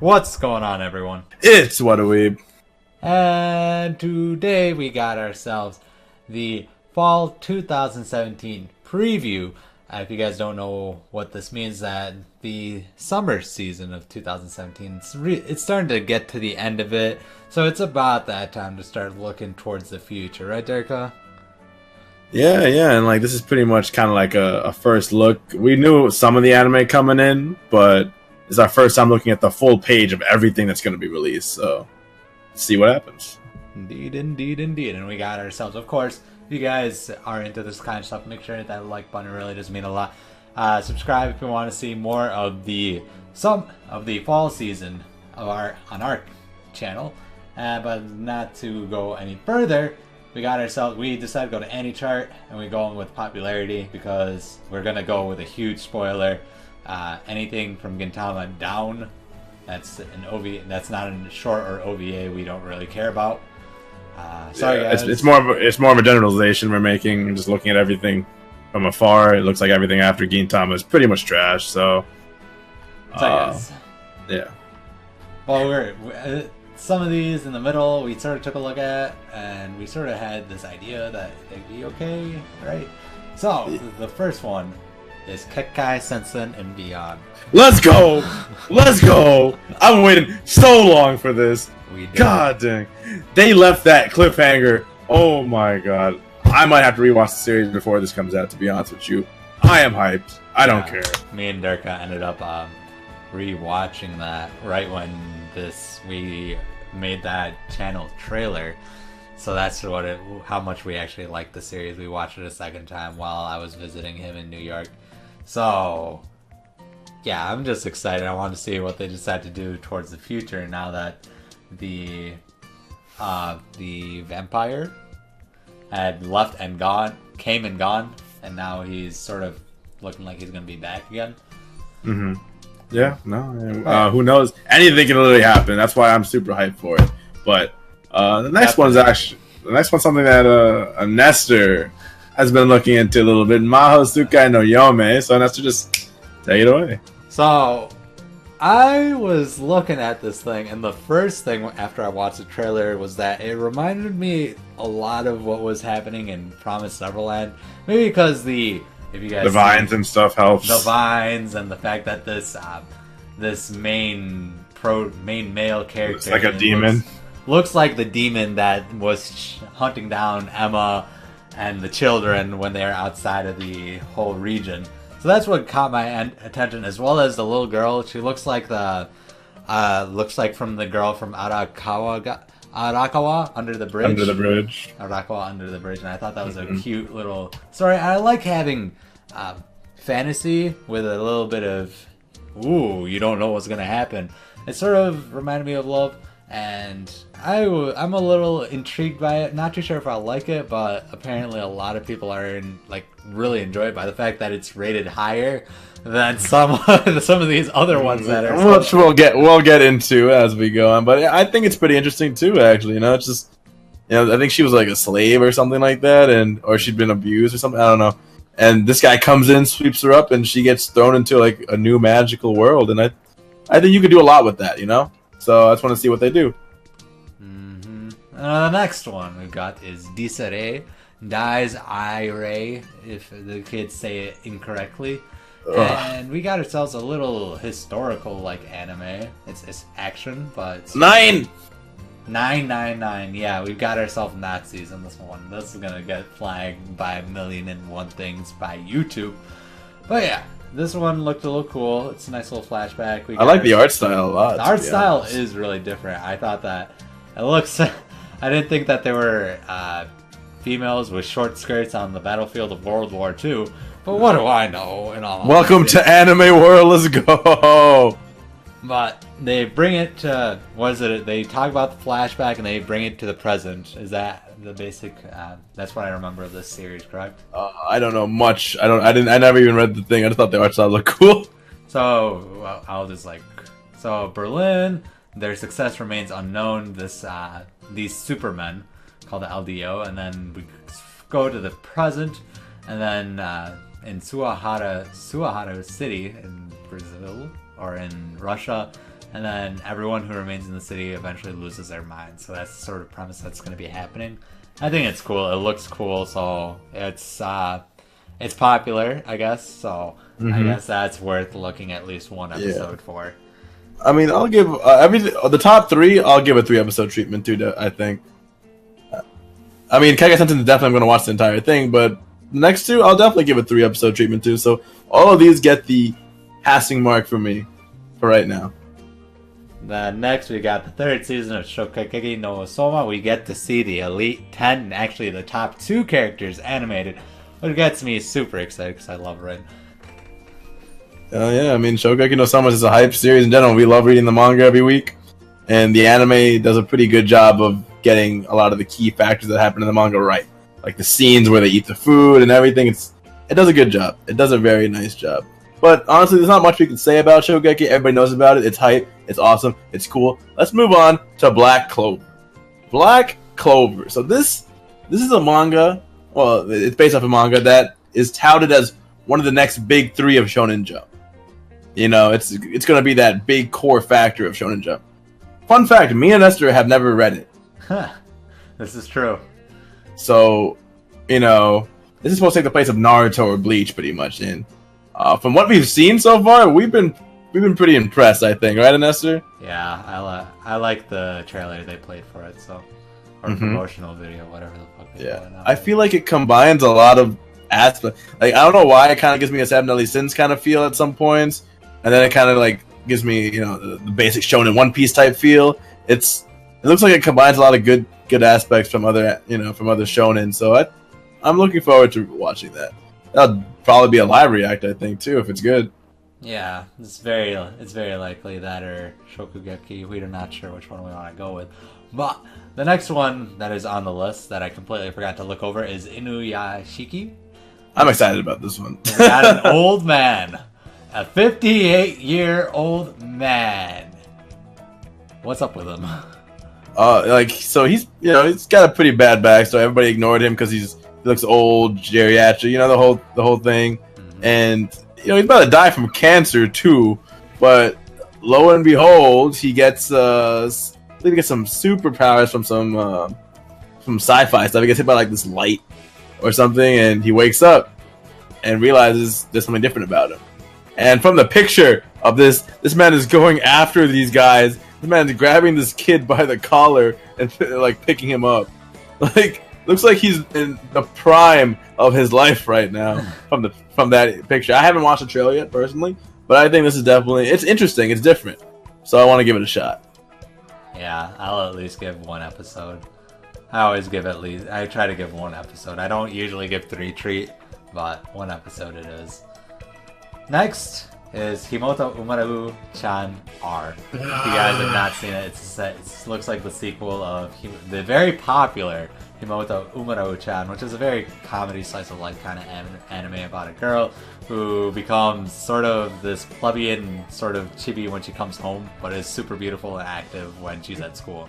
What's going on, everyone? It's Whataweeb. And today we got ourselves the Fall 2017 preview. If you guys don't know what this means, that the summer season of 2017, it's starting to get to the end of it. So it's about that time to start looking towards the future, right, Derka? Yeah, and like this is pretty much kind of like a first look. We knew some of the anime coming in, but it's our first time looking at the full page of everything that's going to be released. So, let's see what happens. Indeed. And we got ourselves, of course, if you guys are into this kind of stuff, make sure that like button really does mean a lot. Subscribe if you want to see more of some of the fall season of on our channel. But not to go any further, we decided to go to any chart, and we're going with popularity because we're gonna go with a huge spoiler. Anything from Gintama down, that's an OVA. That's not a short or OVA. We don't really care about. Sorry, guys. It's more of a generalization we're making. Just looking at everything from afar, it looks like everything after Guinea Tom is pretty much trash. So, yeah. Well, some of these in the middle we sort of took a look at, and we sort of had this idea that they'd be okay, right? So the first one is Kekkai, Sensen, and Beyond. Let's go! I've waited so long for this. God dang. They left that cliffhanger. Oh my god. I might have to rewatch the series before this comes out, to be honest with you. I am hyped. I don't care. Me and Derka ended up rewatching that right when we made that channel trailer. So that's how much we actually liked the series. We watched it a second time while I was visiting him in New York. So, yeah, I'm just excited. I want to see what they decide to do towards the future now that the vampire had left and came and gone, and now he's sort of looking like he's going to be back again. Mm-hmm. Yeah, no. Who knows? Anything can literally happen. That's why I'm super hyped for it. But the next one's something that Nestor has been looking into a little bit. Mahoutsukai no Yome. So Nestor, just take it away. So I was looking at this thing, and the first thing after I watched the trailer was that it reminded me a lot of what was happening in Promised Neverland. Maybe because the vines and stuff helps. The vines and the fact that this main male character looks like a demon. Looks like the demon that was hunting down Emma and the children when they are outside of the whole region. So that's what caught my attention, as well as the little girl. She looks like from the girl from Arakawa Under the Bridge. Arakawa Under the Bridge, and I thought that was a cute little story. I like having fantasy with a little bit of you don't know what's gonna happen. It sort of reminded me of Love, and I'm a little intrigued by it. Not too sure if I like it, but apparently a lot of people are really enjoy it by the fact that it's rated higher than some of these other ones that are. Which we'll get into as we go on, but I think it's pretty interesting too. Actually, it's just I think she was like a slave or something like that, or she'd been abused or something. I don't know. And this guy comes in, sweeps her up, and she gets thrown into like a new magical world. And I think you could do a lot with that, So I just want to see what they do. The next one we've got is Disare Dies Irae, if the kids say it incorrectly. And we got ourselves a little historical anime. It's action, but it's 999. Yeah, we've got ourselves Nazis in this one. This is gonna get flagged by 1,000,001 things by YouTube. But yeah, this one looked a little cool. It's a nice little flashback. I like the art style a lot. The art style is really different. I thought that it looks. I didn't think that there were females with short skirts on the battlefield of World War II. But what do I know? Welcome to Anime World. Let's go. But they bring it to They talk about the flashback and they bring it to the present. Is that the basic? That's what I remember of this series, correct? I don't know much. I never even read the thing. I just thought the art style looked cool. So So Berlin, their success remains unknown. These supermen called the LDO, and then we go to the present, and then in Suwahara City in Brazil or in Russia, and then everyone who remains in the city eventually loses their mind. So that's the sort of premise that's going to be happening. I think it's cool. It looks cool, so it's popular, I guess. So I guess that's worth looking at least one episode for. I mean, I'll give the top 3. I'll give a 3-episode treatment to. I think. I mean, Kekkai Sensen is definitely I'm going to watch the entire thing, but the next 2 I'll definitely give a 3-episode treatment to. So all of these get the passing mark for me for right now. Then next we got the 3rd season of Shokugeki no Soma. We get to see the Elite 10, actually the top 2 characters animated, which gets me super excited because I love Rin. Oh yeah, I mean, Shokugeki no Soma is a hype series in general. We love reading the manga every week, and the anime does a pretty good job of getting a lot of the key factors that happen in the manga right. Like the scenes where they eat the food and everything. It does a good job. It does a very nice job. But honestly, there's not much we can say about Shokugeki. Everybody knows about it. It's hype. It's awesome. It's cool. Let's move on to Black Clover. Black Clover. So this is a manga. Well, it's based off a manga that is touted as one of the next big 3 of Shonen Jump. You know, it's going to be that big core factor of Shonen Jump. Fun fact, me and Esther have never read it. This is true. So, you know, this is supposed to take the place of Naruto or Bleach, pretty much. And from what we've seen so far, we've been pretty impressed. I think, right, Esther? Yeah, I like the trailer they played for it. So, or promotional video, whatever the fuck. Yeah, I feel like it combines a lot of aspects. Like, I don't know why it kind of gives me a Seven Deadly Sins kind of feel at some points, and then it kind of like gives me, you know, the basic Shonen One Piece type feel. It looks like it combines a lot of good aspects from other shonen. So I'm looking forward to watching that. That'll probably be a live react, I think, too, if it's good. Yeah, it's very likely that or Shokugeki. We're not sure which one we want to go with. But the next one that is on the list that I completely forgot to look over is Inuyashiki. I'm excited about this one. We got an old man, a 58-year-old man. What's up with him? So he's got a pretty bad backstory. Everybody ignored him because he looks old, geriatric, you know, the whole thing. And you know, he's about to die from cancer too. But lo and behold, he gets some superpowers from some sci-fi stuff. He gets hit by like this light or something, and he wakes up and realizes there's something different about him. And from the picture of this man is going after these guys. This man's grabbing this kid by the collar and like picking him up. Like, looks like he's in the prime of his life right now from that picture. I haven't watched the trailer yet personally, but I think this is it's interesting. It's different, so I want to give it a shot. Yeah, I'll at least give 1 episode. I try to give 1 episode. I don't usually give 3 treat, but 1 episode it is. Next is Himoto Umaru-Chan R. If you guys have not seen it, it looks like the sequel of the very popular Himoto Umaru-Chan, which is a very comedy slice of life kind of anime about a girl who becomes sort of this plebeian sort of chibi when she comes home, but is super beautiful and active when she's at school.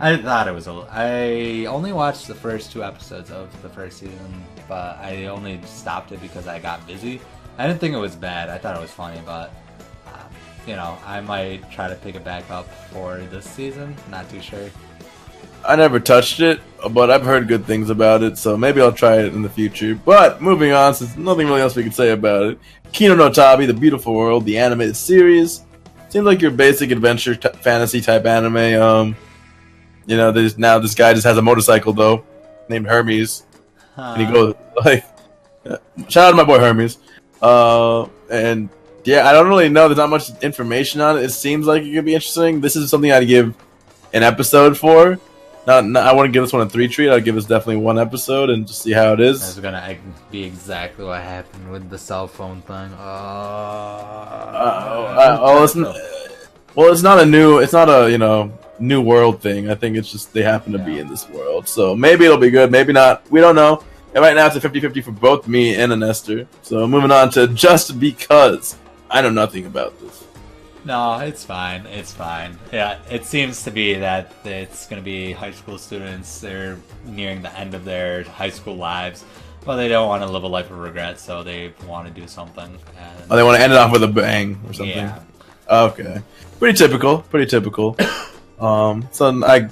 I thought it was I only watched the first 2 episodes of the first season, but I only stopped it because I got busy. I didn't think it was bad. I thought it was funny, but you know, I might try to pick it back up for this season. Not too sure. I never touched it, but I've heard good things about it, so maybe I'll try it in the future. But moving on, since nothing really else we can say about it, Kino no Tabi, The Beautiful World, the animated series, seems like your basic adventure fantasy type anime. You know, this guy just has a motorcycle though, named Hermes, and he goes like, shout out to my boy Hermes. And yeah, I don't really know. There's not much information on it. It seems like it could be interesting. This is something I'd give an episode for. I wouldn't give this one a 3 treat. I'd give this definitely 1 episode and just see how it is. That's gonna be exactly what happened with the cell phone thing. It's not a new world thing. I think it's just they happen to be in this world. So maybe it'll be good. Maybe not. We don't know. And right now it's a 50-50 for both me and Anester. So moving on to Just Because. I know nothing about this. No, it's fine. It's fine. Yeah, it seems to be that it's going to be high school students. They're nearing the end of their high school lives, but they don't want to live a life of regret, so they want to do something. And they want to end it off with a bang or something. Yeah. Okay, pretty typical. Pretty typical. So are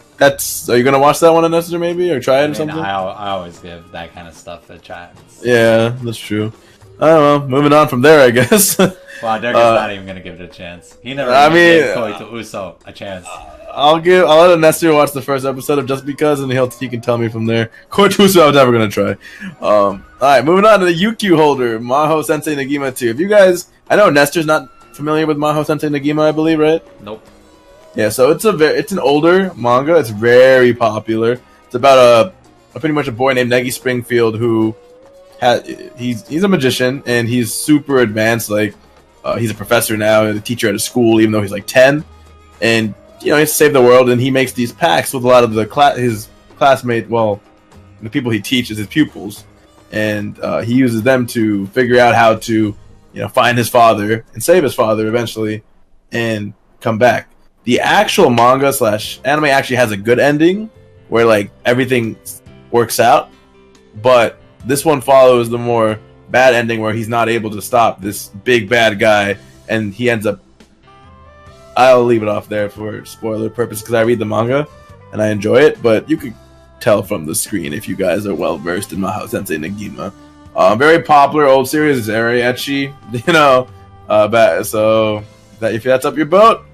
you gonna watch that one on Nestor maybe or try it or something? I always give that kind of stuff a chance. Yeah, that's true. I don't know. Moving on from there, I guess. Well, Dirk is not even gonna give it a chance. He never gave Koito Uso a chance. I'll let Nestor watch the first episode of Just Because, and he can tell me from there. Koito Uso, I'm never gonna try. All right, moving on to the Yuki holder, Maho Sensei Negima 2. If you guys, I know Nestor's not familiar with Maho Sensei Negima, I believe, right? Nope. Yeah, so it's an older manga. It's very popular. It's about a pretty much a boy named Negi Springfield who he's a magician and he's super advanced. Like he's a professor now and a teacher at a school, even though he's like 10. And he has to save the world. And he makes these pacts with a lot of his classmates. Well, the people he teaches, his pupils, and he uses them to figure out how to find his father and save his father eventually, and come back. The actual manga / anime actually has a good ending where like everything works out, but this one follows the more bad ending where he's not able to stop this big bad guy and he ends up. I'll leave it off there for spoiler purpose because I read the manga and I enjoy it, but you could tell from the screen if you guys are well versed in Maho Sensei Negima. Very popular old series, is very ecchi, so if that's up your boat,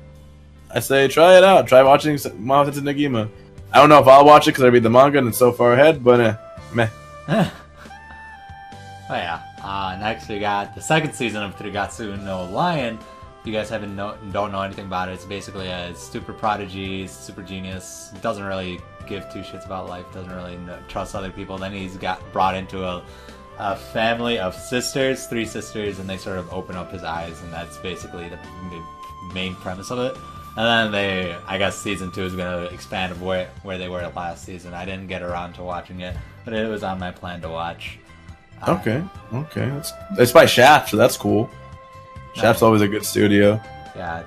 I say try it out. Try watching Maho Sensei Negima. I don't know if I'll watch it because I read the manga and it's so far ahead, but meh. Oh yeah. Next we got the second season of Trigatsu no Lion. If you guys don't know anything about it, it's basically a super prodigy, super genius. Doesn't really give two shits about life. Doesn't really trust other people. Then he's got brought into a family of sisters, 3 sisters, and they sort of open up his eyes, and that's basically the main premise of it. And then I guess season 2 is going to expand of where they were last season. I didn't get around to watching it, but it was on my plan to watch. Okay. It's by Shaft, so that's cool. Shaft's always a good studio. Yeah,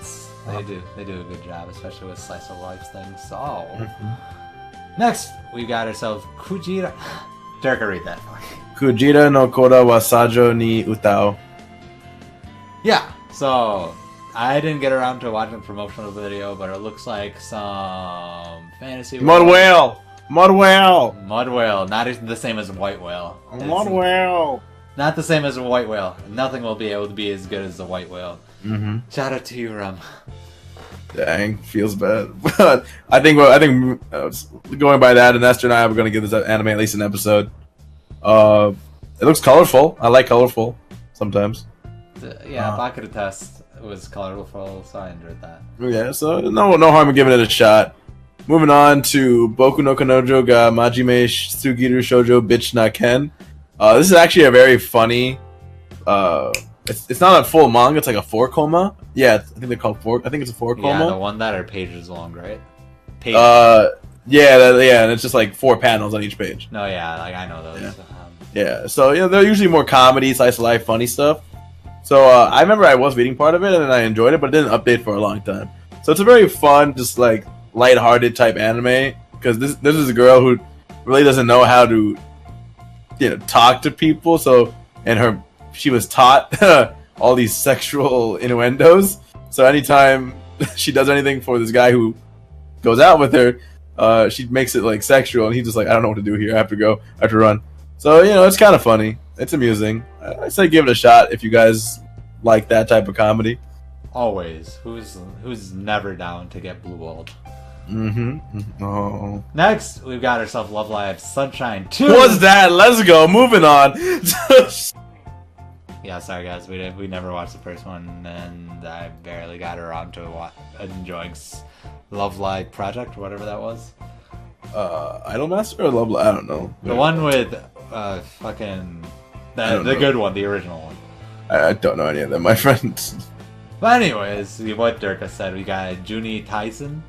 they do a good job, especially with slice of life things. So next we got ourselves Kujira. Dirk, read that for me. Kujira no Kora wa Sajo ni Utao. Yeah, so I didn't get around to watching the promotional video, but it looks like some fantasy. Mud Whale! Not even the same as White Whale. Mud Whale! Not the same as a White Whale. Nothing will be able to be as good as the White Whale. Shout out to you, Rum. Dang, feels bad. But I think going by that, and Nestor and I are going to give this anime at least an episode. It looks colorful. I like colorful sometimes. Bakura Test was colorful, so I enjoyed that. Yeah, so no harm in giving it a shot. Moving on to Boku no Kanojo ga Majime Sugiru Shoujo Bitch na Ken. This is actually a very funny. It's not a full manga. It's like a 4-koma. Yeah, I think they're called 4. I think it's a 4-koma. Yeah, the one that are pages long, right? Yeah, and it's just like 4 panels on each page. No, yeah, like I know those. Yeah. So they're usually more comedy, slice of life, funny stuff. So I remember I was reading part of it and I enjoyed it, but it didn't update for a long time. So it's a very fun, just like lighthearted type anime because this is a girl who really doesn't know how to talk to people. So she was taught all these sexual innuendos. So anytime she does anything for this guy who goes out with her, she makes it like sexual, and he's just like, I don't know what to do here. I have to run. So it's kind of funny. It's amusing. I say give it a shot if you guys like that type of comedy. Always. Who's never down to get blue balled? Oh. Next, we've got ourselves Love Live Sunshine 2. What's that? Let's go. Moving on. Yeah, sorry guys, we never watched the first one, and I barely got around to enjoying Love Live Project, whatever that was. Idolmaster or Love Live? I don't know. The one with the good one, the original one. I don't know any of them, my friends. But anyways, what Durka said, we got Juni Tyson.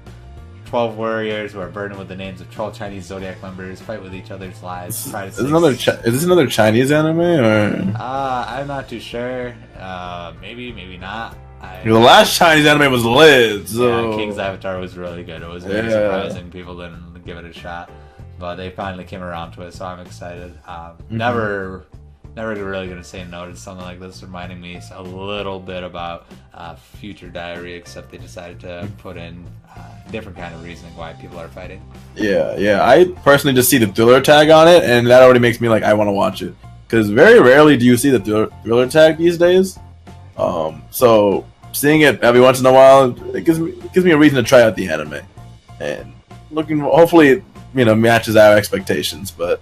12 warriors who are burdened with the names of 12 Chinese zodiac members fight with each other's lives. Is this another Chinese anime or? I'm not too sure. Maybe not. The last Chinese anime was lit. So... Yeah, King's Avatar was really good. It was very surprising. People didn't give it a shot, but they finally came around to it, so I'm excited. Never never really gonna say no to something like this, reminding me a little bit about Future Diary, except they decided to put in different kind of reasoning why people are fighting. Yeah. I personally just see the thriller tag on it, and that already makes me like I want to watch it. Because very rarely do you see the thriller tag these days. So seeing it every once in a while, it gives me a reason to try out the anime, and hopefully it matches our expectations. But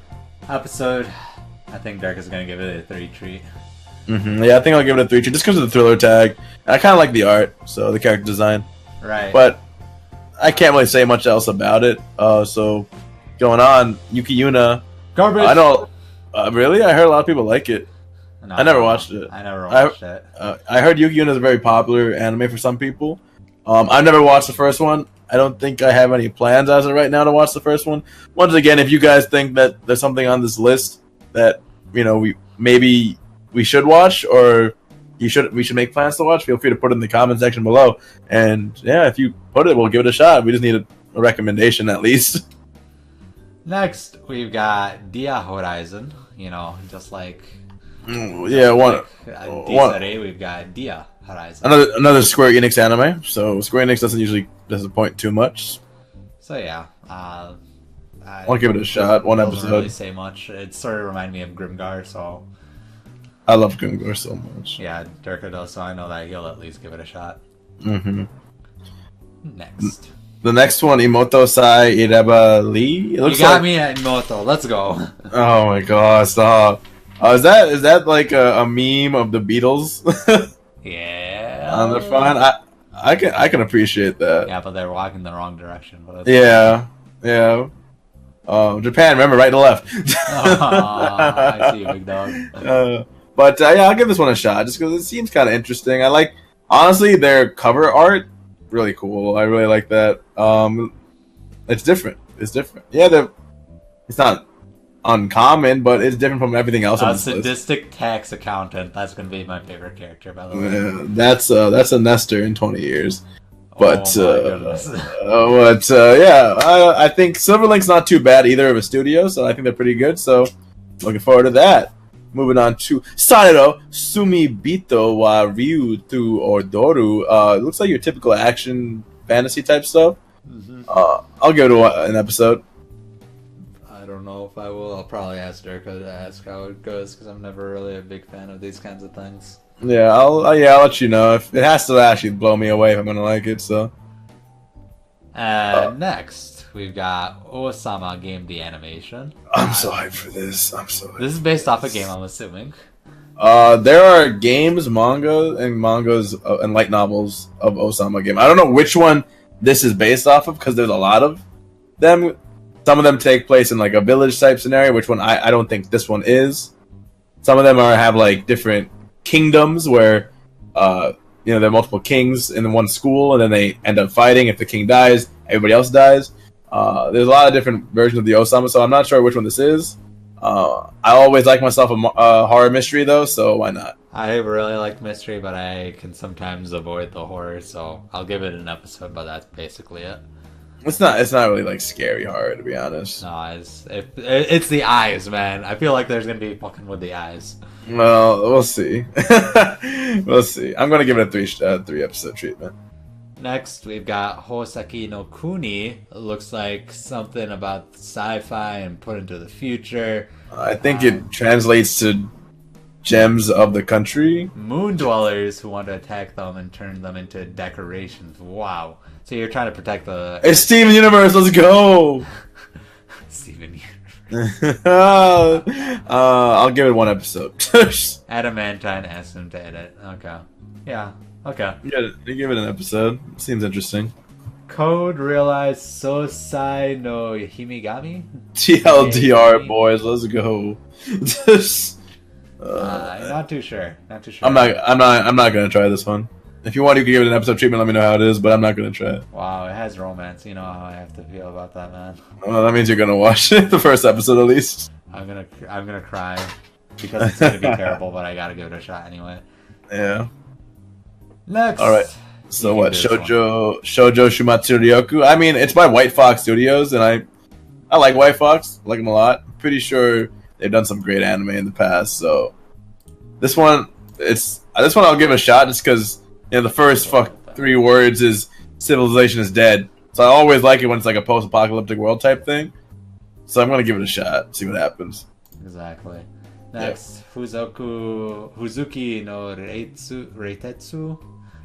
Episode, I think Dirk is gonna give it a 3 treat. Yeah, I think I'll give it a 3 treat just because of the thriller tag. And I kind of like the art, so the character design. Right. But I can't really say much else about it. So going on, Yuki Yuna. Garbage. I know. Really? I heard a lot of people like it. No, I never watched it. I never watched it. I heard Yuki Yuna is a very popular anime for some people. I've never watched the first one. I don't think I have any plans as of right now to watch the first one. Once again, if you guys think that there's something on this list that we should watch, or we should make plans to watch, feel free to put it in the comment section below. And yeah, if you put it, we'll give it a shot. We just need a recommendation at least. Next, we've got Dia Horizon. Just like Irae, we've got Dia Horizon. Another Square Enix anime. So Square Enix doesn't usually disappoint too much. So yeah, I'll give it a shot. One episode. Doesn't really say much. It sort of reminded me of Grimgar, so I love Grimgar so much. Yeah, Durka does, so I know that he'll at least give it a shot. Next. The next one, Imoto Sai Ireba Lee. You got me at Imoto. Let's go. Oh my god, stop. Is that like a meme of the Beatles? Yeah. On the front? I can appreciate that. Yeah, but they're walking the wrong direction. But yeah. Japan, remember, right to left. I see you, big dog. But yeah, I'll give this one a shot just because it seems kind of interesting. Honestly, their cover art, really cool. I really like that. It's different. Yeah, it's not uncommon, but it's different from everything else. A sadistic tax accountant. That's gonna be my favorite character, by the way. Yeah, that's a Nestor in 20 years. But I think Silverlink's not too bad either of a studio, so I think they're pretty good. So looking forward to that. Moving on to Sanero Sumibito wa Ryu to Ordoru. It looks like your typical action fantasy type stuff. I'll give it an episode. I don't know if I will. I'll probably ask Durka to ask how it goes because I'm never really a big fan of these kinds of things. Yeah, I'll let you know. If it has to actually blow me away if I'm gonna like it. So. Next, we've got Osama Game the Animation. I'm so hyped for this. This is based off a game, I'm assuming. There are games, mangas, and light novels of Osama Game. I don't know which one this is based off of because there's a lot of them. Some of them take place in like a village type scenario, which one I don't think this one is. Some of them have like different kingdoms where there are multiple kings in one school, and then they end up fighting. If the king dies, everybody else dies. There's a lot of different versions of the Osama, so I'm not sure which one this is. I always like myself a horror mystery though, so why not? I really like mystery, but I can sometimes avoid the horror, so I'll give it an episode, but that's basically it. It's not really like scary horror, to be honest. No, it's the eyes, man. I feel like there's gonna be fucking with the eyes. Well, we'll see. We'll see. I'm gonna give it a 3 episode treatment. Next, we've got Hosaki no Kuni. It looks like something about sci-fi and put into the future. I think it translates to gems of the country. Moon dwellers who want to attack them and turn them into decorations. Wow. So you're trying to protect the... It's Steven Universe, let's go! Steven Universe. I'll give it 1 episode. Adamantine asked him to edit. Okay. Yeah. Okay. Yeah, you give it an episode. Seems interesting. Code Realized Sosai no Himigami? TLDR, boys, let's go. Not too sure. I'm not gonna try this one. If you want, you can give it an episode treatment. Let me know how it is, but I'm not gonna try it. Wow, it has romance. You know how I have to feel about that, man. Well, that means you're gonna watch it, the first episode at least. I'm gonna cry because it's gonna be terrible, but I gotta give it a shot anyway. Yeah. Next. All right. So what? Shoujo Shumatsu Ryoku. I mean, it's by White Fox Studios, and I like White Fox. I like them a lot. I'm pretty sure they've done some great anime in the past, so This one, I'll give a shot just because the first 3 words is civilization is dead. So I always like it when it's like a post-apocalyptic world type thing. So I'm gonna give it a shot, see what happens. Exactly. Next, Huzuki no Reitetsu.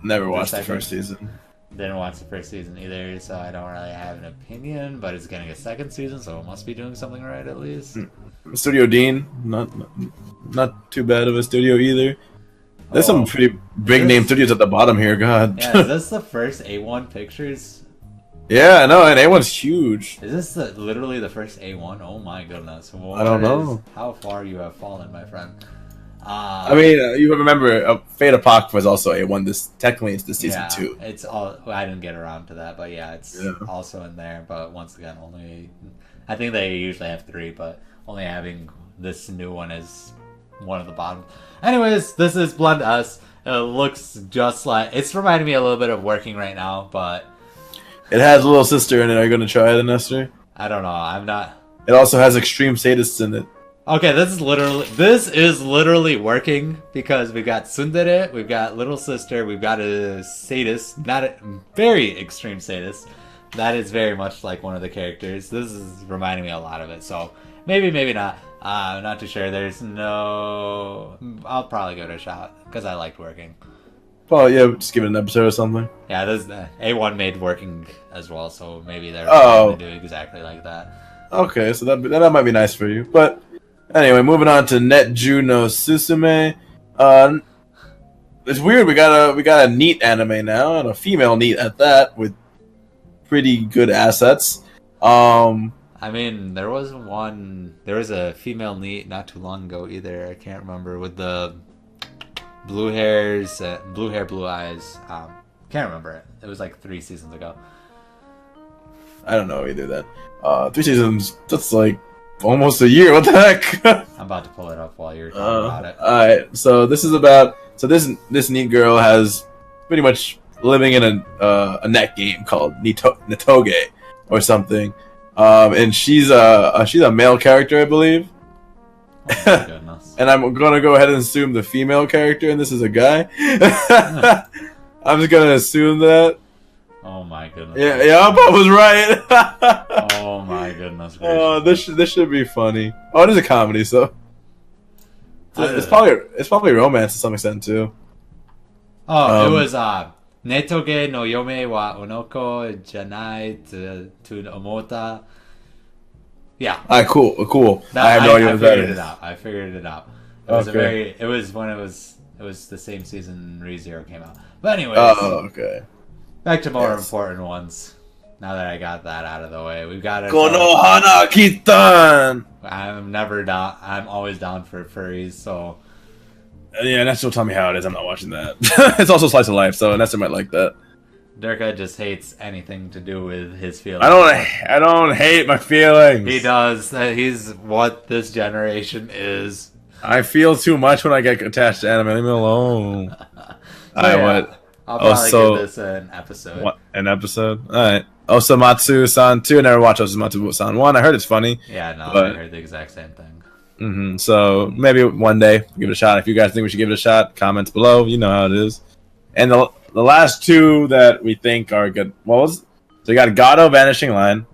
Never watched the first season. Didn't watch the first season either, so I don't really have an opinion. But it's getting a second season, so it must be doing something right at least. Studio Dean, not too bad of a studio either. There's some pretty big name studios at the bottom here. God. Yeah, is this the first A1 Pictures? Yeah, no, and A1's huge. Is this literally the first A1? Oh my goodness! I don't know how far you have fallen, my friend. I mean, you remember Fate Apocrypha was also A1. Technically it's the season 2. It's all. I didn't get around to that, but yeah, it's also in there. But once again, only. I think they usually have 3, but only having this new one is one of the bottom. Anyways, this is Blend S. It looks just like it's reminding me a little bit of Working right now, but it has a little sister in it. Are you gonna try it, Nestor? I don't know. I'm not. It also has extreme sadists in it. Okay, this is literally Working because we got Tsundere, we've got Little Sister, we've got a sadist, not a very extreme sadist. That is very much like one of the characters. This is reminding me a lot of it, so maybe not. I'm not too sure. There's no. I'll probably give it a shot because I liked Working. Well, yeah, just give it an episode or something. Yeah, this A1 made Working as well, so maybe they're going to do exactly like that. Okay, so that might be nice for you, but. Anyway, moving on to Netju no Susume. It's weird. We got a neat anime now, and a female neat at that, with pretty good assets. I mean, there was a female neat not too long ago either. I can't remember with the blue hair, blue eyes. Can't remember it. It was like 3 seasons ago. I don't know either. That 3 seasons. That's like. Almost a year. What the heck? I'm about to pull it up while you're talking about it. Alright, so this is about this neat girl has pretty much living in a net game called Nitoge or something. And she's a male character, I believe. Oh my goodness. And I'm gonna go ahead and assume the female character, and this is a guy. I'm just gonna assume that. Oh my goodness. Yeah, I was right. Oh my goodness. Oh, this should be funny. Oh, it is a comedy, so it's probably romance to some extent too. Oh, it was Netoge no Yome wa Onoko janai to omota. Yeah. Alright, cool. I have no idea what that is. I figured it out. It was it was the same season ReZero came out. But anyways. Oh, okay. Back to more important ones. Now that I got that out of the way, we've got it. Konohana Kitan. I'm never down. I'm always down for furries. So yeah, Nestor will tell me how it is. I'm not watching that. It's also slice of life, so Nestor might like that. Durka just hates anything to do with his feelings. I don't hate my feelings. He does. He's what this generation is. I feel too much when I get attached to anime. Leave me alone. What? I'll probably give this an episode. What, an episode? Alright. Osamatsu-san 2. I never watched Osamatsu-san 1. I heard it's funny. Yeah, no, I heard the exact same thing. So, maybe one day, give it a shot. If you guys think we should give it a shot, comments below. You know how it is. And the last 2 that we think are good. So we got Gato Vanishing Line.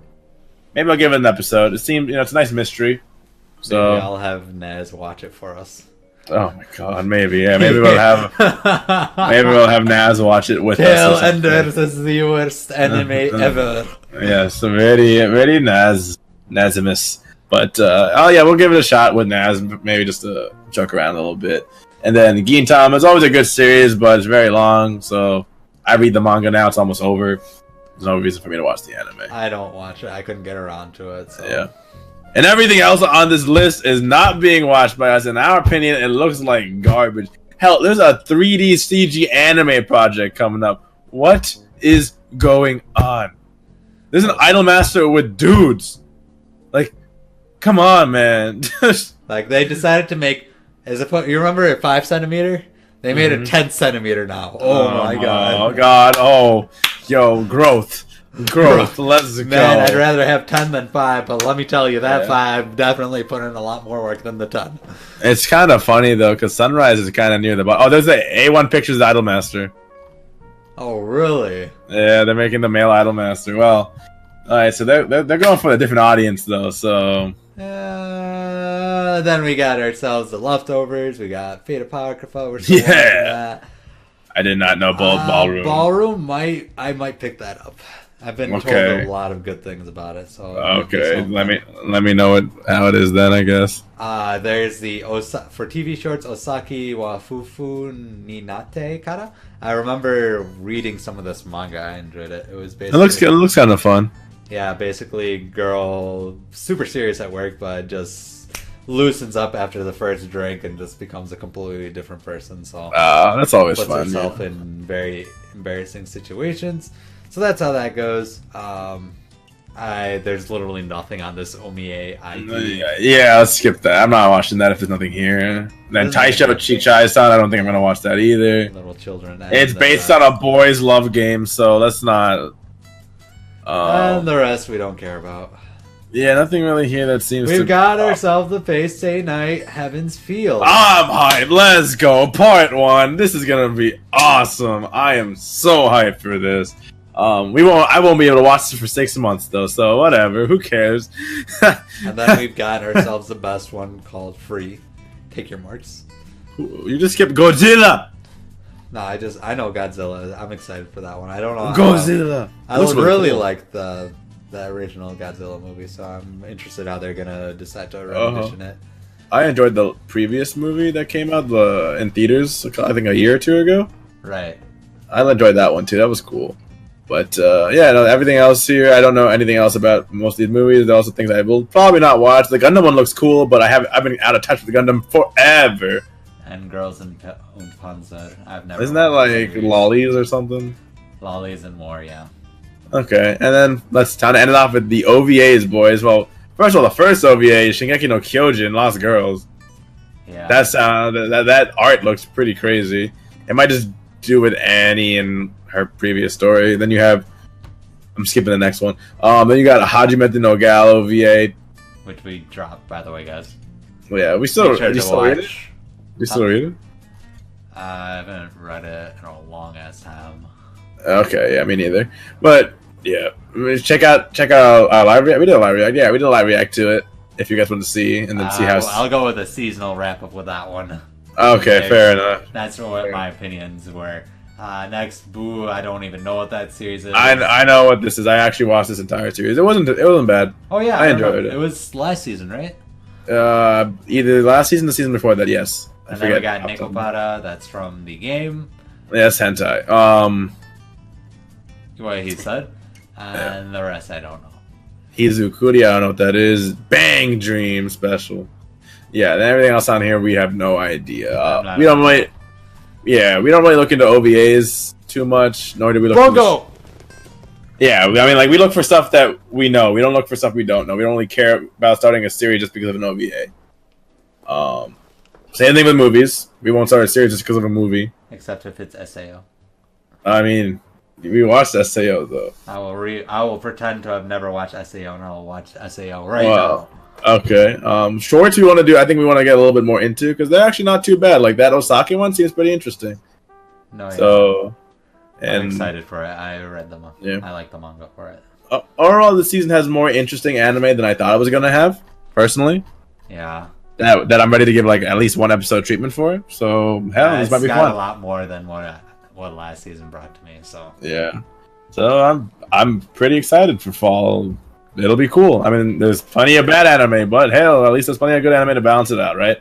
Maybe I'll give it an episode. It seems, it's a nice mystery. So maybe I'll have Naz watch it for us. Oh my god, maybe, yeah. Maybe we'll have Naz watch it with us. Enders is the worst anime ever. Yes, very, very Nazimus. But we'll give it a shot with Naz, maybe just to joke around a little bit. And then Guinea Tom is always a good series, but it's very long, so I read the manga now, it's almost over. There's no reason for me to watch the anime. I don't watch it. I couldn't get around to it. So. Yeah. And everything else on this list is not being watched by us. In our opinion, it looks like garbage. Hell, there's a 3D CG anime project coming up. What is going on? There's an Idolmaster with dudes. Like, come on, man. Like, they decided to make... you remember a 5 centimeter? They made a 10 centimeter now. Oh my god. Oh god. Oh. Yo, growth. Growth. Let's go. Man, I'd rather have 10 than 5, but let me tell you, that 5 definitely put in a lot more work than the 10. It's kind of funny, though, because Sunrise is kind of near the bottom. Oh, there's the A1 Pictures Idolmaster. Oh, really? Yeah, they're making the male Idolmaster. Well, alright, so they're going for a different audience, though, so... Then we got ourselves the Leftovers, we got Fate Apocrypha, we're still watching that. I did not know Ballroom. Ballroom, I might pick that up. I've been told a lot of good things about it. So okay, let me know how it is then, I guess. There's the for TV shorts Osaki wa Fufu ni Nate Kara. I remember reading some of this manga. I enjoyed it. It was basically it looks kind of fun. Yeah, basically girl super serious at work, but just loosens up after the first drink and just becomes a completely different person. So that's always puts fun. herself in very embarrassing situations. So that's how that goes. There's literally nothing on this Omie ID. Yeah, let's skip that. I'm not watching that if there's nothing here. Then Taisho Chichai-san, I don't think I'm gonna watch that either. Little children. It's based on a boys' love game, so let's not. And the rest we don't care about. Yeah, nothing really here that seems. We've got ourselves the Fate Stay Night Heaven's Field. I'm hyped. Let's go. Part 1. This is gonna be awesome. I am so hyped for this. I won't be able to watch this for 6 months though, so whatever. Who cares? And then we've got ourselves the best one called Free. Take your marks. You just skipped Godzilla. No, I know Godzilla. I'm excited for that one. I don't know. Godzilla. I really like the original Godzilla movie, so I'm interested how they're gonna decide to rendition it. I enjoyed the previous movie that came out in theaters, I think a year or two ago. Right. I enjoyed that one too. That was cool. But everything else here, I don't know anything else about most of these movies. There are also things I will probably not watch. The Gundam one looks cool, but I've been out of touch with the Gundam forever. And Girls in Panzer, I've never. Isn't that like lollies or something? Lollies and more, yeah. Okay, and then let's time to end it off with the OVAs, boys. Well, first of all, the first OVA is Shingeki no Kyojin, Lost Girls. Yeah. That art looks pretty crazy. It might just do with Annie and her previous story. Then you have, I'm skipping the next one. Then you got a Hajimete no Gal OVA, which we dropped, by the way, guys. Well, yeah, we still read it. You still read it? I haven't read it in a long ass time. Okay, yeah, me neither. But yeah, check out our live react. We did a live react. Yeah, we did a live react to it. If you guys want to see, and then see how. Well, I'll go with a seasonal wrap up with that one. Okay, fair enough. That's what my opinions were. Next, Boo. I don't even know what that series is. I know what this is. I actually watched this entire series. It wasn't bad. Oh yeah, I enjoyed it. It was last season, right? Either last season or the season before that. Yes. And then we got Nekopara. That's from the game. Yes, hentai. What he said, and the rest I don't know. Hizukuri, I don't know what that is. Bang Dream special. Yeah, and everything else on here we have no idea. We don't really look into OVAs too much, nor do we look. Bongo. Yeah, I mean, like we look for stuff that we know. We don't look for stuff we don't know. We don't really care about starting a series just because of an OVA. Same thing with movies. We won't start a series just because of a movie. Except if it's SAO. I mean, we watched SAO though. I will pretend to have never watched SAO, and I'll watch SAO now. Okay. Shorts we want to do. I think we want to get a little bit more into because they're actually not too bad. Like that Osaki one seems pretty interesting. No. Yeah. So, I'm excited for it. I read the manga. Yeah. I like the manga for it. Overall, the season has more interesting anime than I thought it was gonna have. Personally. Yeah. That I'm ready to give like at least one episode treatment for it. So this might be fun. A lot more than what last season brought to me. So yeah. So I'm pretty excited for fall. It'll be cool. I mean, there's plenty of bad anime, but hell, at least there's plenty of good anime to balance it out, right?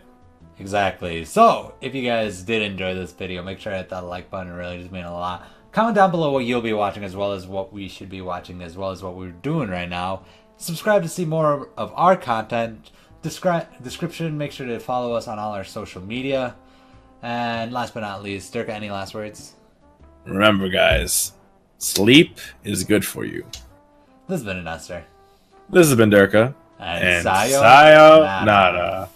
Exactly. So, if you guys did enjoy this video, make sure to hit that like button. It really does mean a lot. Comment down below what you'll be watching, as well as what we should be watching, as well as what we're doing right now. Subscribe to see more of our content. Description, make sure to follow us on all our social media. And last but not least, Dirk, any last words? Remember, guys, sleep is good for you. This has been an Esther. This has been Durka. And Sayonara.